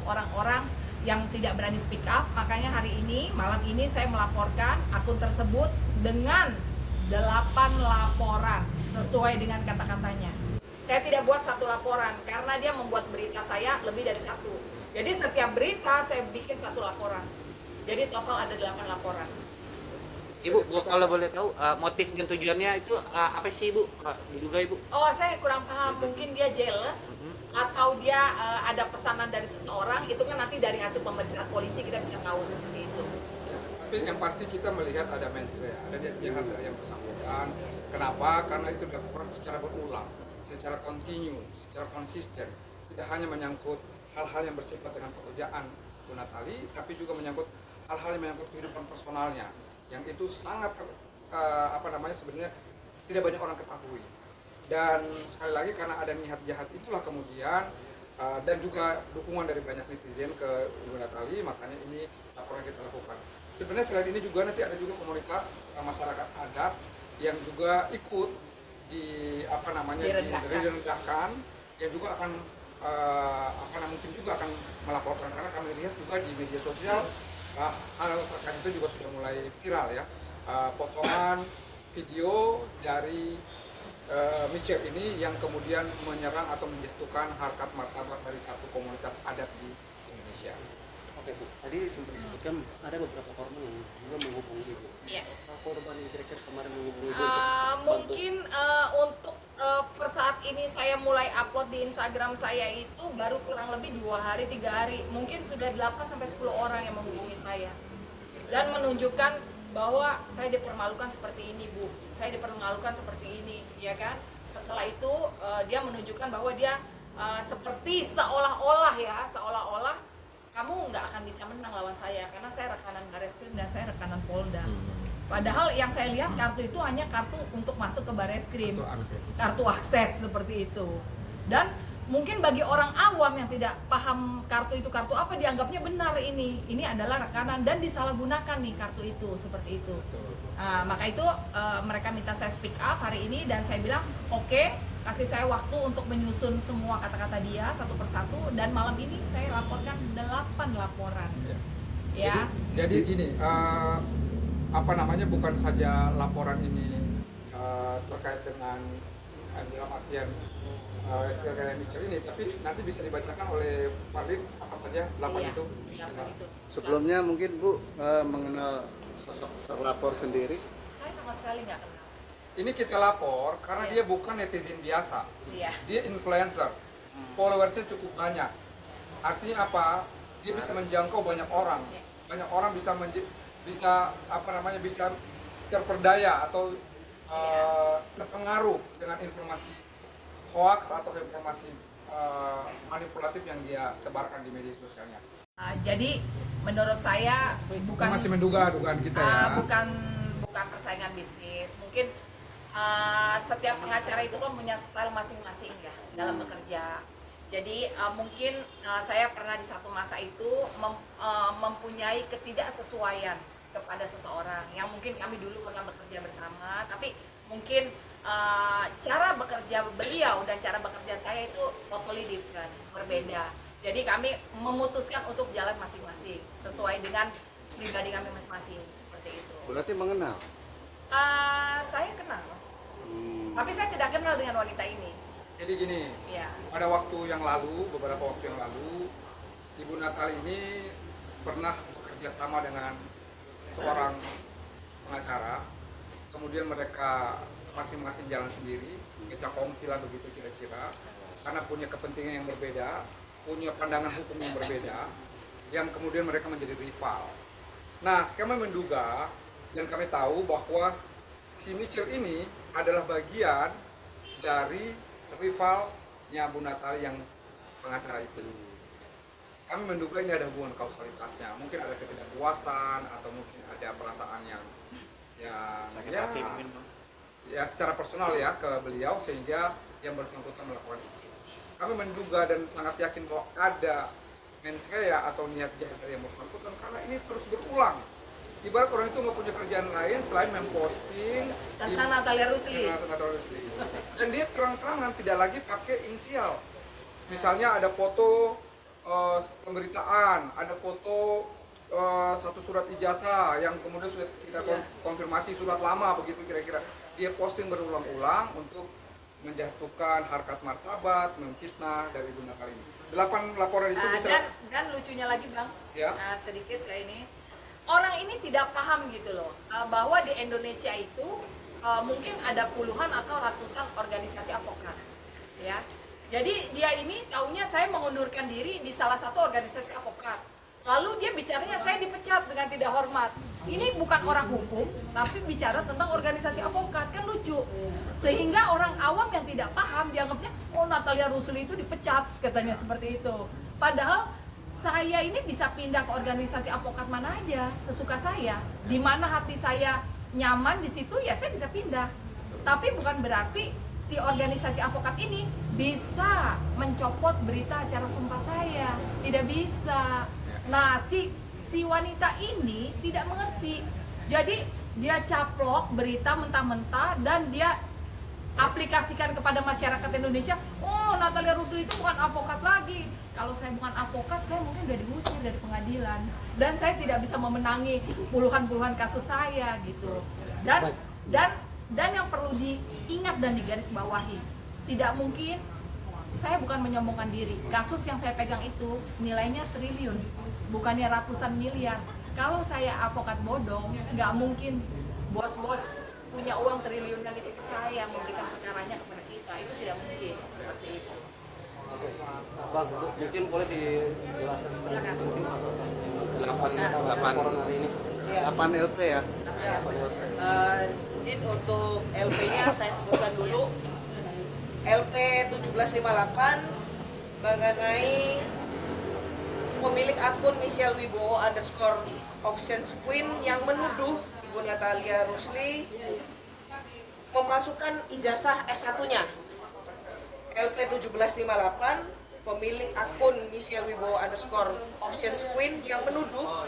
untuk orang-orang yang tidak berani speak up. Makanya hari ini, malam ini saya melaporkan akun tersebut dengan 8 laporan sesuai dengan kata-katanya. Saya tidak buat satu laporan karena dia membuat berita saya lebih dari satu. Jadi setiap berita saya bikin satu laporan. Jadi total ada 8 laporan. Ibu, kalau boleh tahu motif dan tujuannya itu apa sih Ibu? Diduga Ibu? Oh, saya kurang paham. Mungkin dia jealous atau dia ada pesanan dari seseorang. Itu kan nanti dari hasil pemeriksaan polisi kita bisa tahu seperti itu. Tapi yang pasti kita melihat ada mensrea, ada niat jahat dari yang bersangkutan. Kenapa? Karena itu dilakukan secara berulang, secara kontinu, secara konsisten. Tidak hanya menyangkut hal-hal yang bersifat dengan pekerjaan Bu Natali, tapi juga menyangkut hal-hal yang menyangkut kehidupan personalnya, yang itu sangat sebenarnya tidak banyak orang ketahui. Dan sekali lagi karena ada niat jahat itulah kemudian dan juga dukungan dari banyak netizen ke Ibu Natali, makanya ini laporan kita lakukan. Sebenarnya selain ini juga nanti ada juga komunitas masyarakat adat yang juga ikut direndahkan, yang juga akan mungkin juga akan melaporkan, karena kami lihat juga di media sosial hal terkait itu juga sudah mulai viral ya, potongan video dari Michelle ini yang kemudian menyerang atau menjatuhkan harkat martabat dari satu komunitas adat di Indonesia. Oke Bu, tadi sempat disebutkan ada beberapa korban yang juga menghubungi Ibu. Iya. Korban yang kira-kira kemarin menghubungi Ibu mungkin untuk per saat ini saya mulai upload di Instagram saya itu baru kurang lebih 2 hari, 3 hari. Mungkin sudah 8-10 orang yang menghubungi saya dan menunjukkan bahwa saya dipermalukan seperti ini Bu, saya dipermalukan seperti ini, ya kan. Setelah itu dia menunjukkan bahwa dia seperti seolah-olah kamu nggak akan bisa menang lawan saya karena saya rekanan Bareskrim dan saya rekanan Polda. Padahal yang saya lihat kartu itu hanya kartu untuk masuk ke Bareskrim, kartu akses seperti itu. Dan mungkin bagi orang awam yang tidak paham kartu itu kartu apa, dianggapnya benar ini adalah rekanan dan disalahgunakan nih kartu itu seperti itu. Maka itu mereka minta saya speak up hari ini dan saya bilang oke, kasih saya waktu untuk menyusun semua kata-kata dia satu persatu dan malam ini saya laporkan 8 laporan. Ya. Jadi gini, bukan saja laporan ini terkait dengan dalam artian kayak Michelle ini, tapi nanti bisa dibacakan oleh Marlin apa saja 8 itu. Sebelumnya mungkin Bu mengenal sosok terlapor sendiri? Saya sama sekali nggak kenal. Ini kita lapor karena dia bukan netizen biasa, dia influencer, followersnya cukup banyak. Artinya apa? Dia bisa menjangkau banyak orang, banyak orang bisa terperdaya atau terpengaruh dengan informasi hoax atau informasi manipulatif yang dia sebarkan di media sosialnya. Jadi menurut saya bukan masih menduga dugaan kita ya. Bukan persaingan bisnis. Mungkin setiap pengacara itu kan punya style masing-masing ya dalam bekerja. Jadi mungkin saya pernah di satu masa itu mempunyai ketidaksesuaian kepada seseorang yang mungkin kami dulu pernah bekerja bersama, tapi mungkin cara bekerja beliau dan cara bekerja saya itu totally different, berbeda. Jadi kami memutuskan untuk jalan masing-masing sesuai dengan pribadi kami masing-masing, seperti itu. Berarti mengenal? Saya kenal, tapi saya tidak kenal dengan wanita ini. Jadi gini, pada beberapa waktu yang lalu, Ibu Natali ini pernah bekerja sama dengan seorang pengacara. Kemudian mereka masing-masing jalan sendiri, kecakongsi lah begitu kira-kira, karena punya kepentingan yang berbeda, punya pandangan hukum yang berbeda, yang kemudian mereka menjadi rival. Nah, kami menduga dan kami tahu bahwa si Michelle ini adalah bagian dari rivalnya Bu Natali yang pengacara itu. Kami menduga ini ada hubungan kausalitasnya, mungkin ada ketidakpuasan atau mungkin ada perasaan yang secara personal ya ke beliau sehingga yang bersangkutan melakukan itu. Kami menduga dan sangat yakin bahwa ada mensrea atau niat jahat dari yang bersangkutan karena ini terus berulang. Ibarat orang itu nggak punya kerjaan lain selain memposting tentang Natalia Rusli. Dan dia terang-terangan tidak lagi pakai inisial. Misalnya ada foto pemberitaan, ada foto satu surat ijazah yang kemudian sudah kita konfirmasi surat lama begitu kira-kira. Dia posting berulang-ulang untuk menjatuhkan harkat martabat, memfitnah dari Ibu Natal ini. 8 laporan itu bisa dan lucunya lagi Bang, Ya. sedikit saya ini, orang ini tidak paham gitu loh, bahwa di Indonesia itu mungkin ada puluhan atau ratusan organisasi advokat, ya. Jadi dia ini taunya saya mengundurkan diri di salah satu organisasi advokat. Lalu dia bicaranya saya dipecat dengan tidak hormat. Ini bukan orang hukum, tapi bicara tentang organisasi advokat, kan lucu. Sehingga orang awam yang tidak paham dianggapnya, oh Natalia Rusli itu dipecat, katanya seperti itu. Padahal saya ini bisa pindah ke organisasi advokat mana aja, sesuka saya. Di mana hati saya nyaman di situ, ya saya bisa pindah. Tapi bukan berarti si organisasi advokat ini bisa mencopot berita acara sumpah saya. Tidak bisa. Nah, si wanita ini tidak mengerti. Jadi dia caplok berita mentah-mentah dan dia aplikasikan kepada masyarakat Indonesia. Oh, Natalia Rusli itu bukan advokat lagi. Kalau saya bukan advokat, saya mungkin udah diusir dari pengadilan dan saya tidak bisa memenangi puluhan-puluhan kasus saya gitu. Dan yang perlu diingat dan digarisbawahi, tidak mungkin saya bukan menyombongkan diri. Kasus yang saya pegang itu nilainya triliun, bukannya ratusan miliar. Kalau saya advokat bodong, nggak mungkin bos-bos punya uang triliun dan itu percaya memberikan perkaranya kepada kita. Itu tidak mungkin seperti itu. Oke. Bang, mungkin boleh dijelaskan Silakan. mungkin pasal-pasal 8 laporan hari ini. Ya. 8 LP ya. Ya. Ini untuk LP-nya saya sebutkan dulu. LP 1758 mengenai pemilik akun Michelle Wibowo _options Queen yang menuduh Ibu Natalia Rusli memasukkan ijazah S1-nya. LP 1758 pemilik akun Michelle Wibowo _options Queen yang menuduh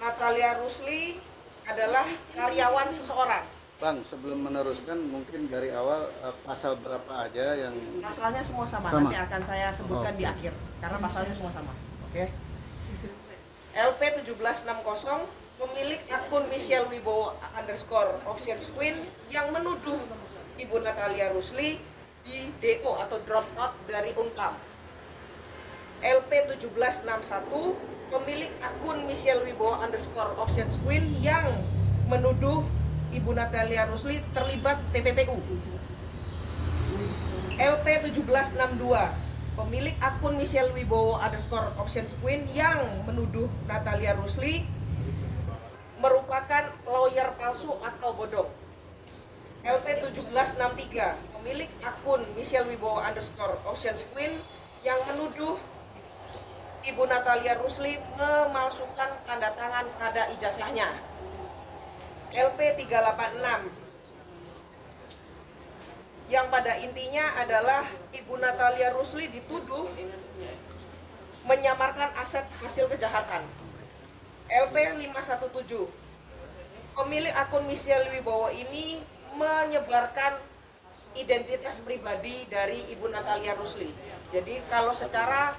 Natalia Rusli adalah karyawan seseorang. Bang, sebelum meneruskan mungkin dari awal pasal berapa aja yang Pasalnya semua sama. Sama. Nanti akan saya sebutkan di akhir karena pasalnya semua sama. Oke. LP 1760 pemilik akun Michelle Wibowo _options Queen yang menuduh Ibu Natalia Rusli di DO atau drop out dari Unpad. LP 1761 pemilik akun Michelle Wibowo _options Queen yang menuduh Ibu Natalia Rusli terlibat TPPU. LP 1762 pemilik akun Michelle Wibowo _options Queen yang menuduh Natalia Rusli merupakan lawyer palsu atau bodong. LP 1763 pemilik akun Michelle Wibowo _options Queen yang menuduh Ibu Natalia Rusli memalsukan tanda tangan pada ijazahnya. LP 386 yang pada intinya adalah Ibu Natalia Rusli dituduh menyamarkan aset hasil kejahatan. LP 517 pemilik akun Michelle Wibowo ini menyebarkan identitas pribadi dari Ibu Natalia Rusli. Jadi kalau secara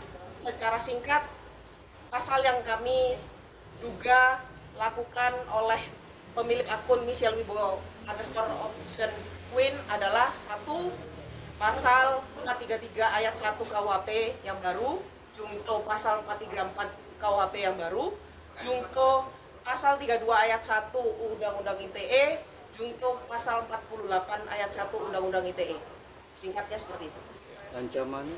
singkat, pasal yang kami duga lakukan oleh pemilik akun Michelle Wibowo _options Queen adalah 1. Pasal 433 ayat 1 KUHP yang baru, jungto pasal 434 KUHP yang baru, jungto pasal 32 ayat 1 Undang-Undang ITE, jungto pasal 48 ayat 1 Undang-Undang ITE. Singkatnya seperti itu. ancamannya?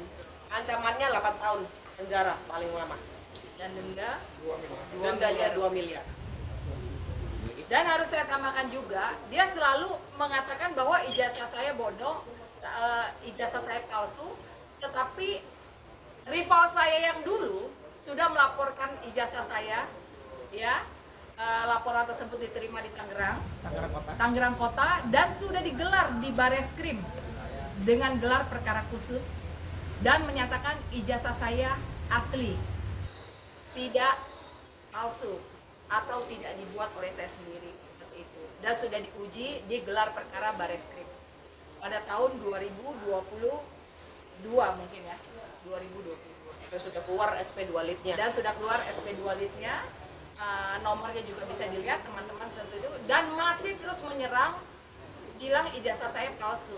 Ancamannya 8 tahun penjara paling lama. Dan denda Dendanya 2 miliar. Dan harus saya tambahkan juga, dia selalu mengatakan bahwa ijazah saya bodoh, ijazah saya palsu, tetapi rival saya yang dulu sudah melaporkan ijazah saya, ya, laporan tersebut diterima di Tangerang Kota, dan sudah digelar di Bareskrim dengan gelar perkara khusus dan menyatakan ijazah saya asli, tidak palsu atau tidak dibuat oleh saya sendiri seperti itu, dan sudah diuji di gelar perkara Bareskrim pada tahun 2022 mungkin ya, 2020. Dan sudah keluar SP2 litnya. Dan sudah keluar SP2 litnya. Nomornya juga bisa dilihat teman-teman seperti itu, dan masih terus menyerang, bilang ijazah saya palsu.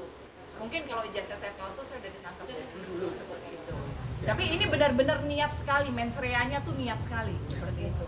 Mungkin kalau ijazah saya palsu saya udah ditangkap dulu seperti itu. Tapi ini benar-benar niat sekali, mensreanya tuh niat sekali seperti itu.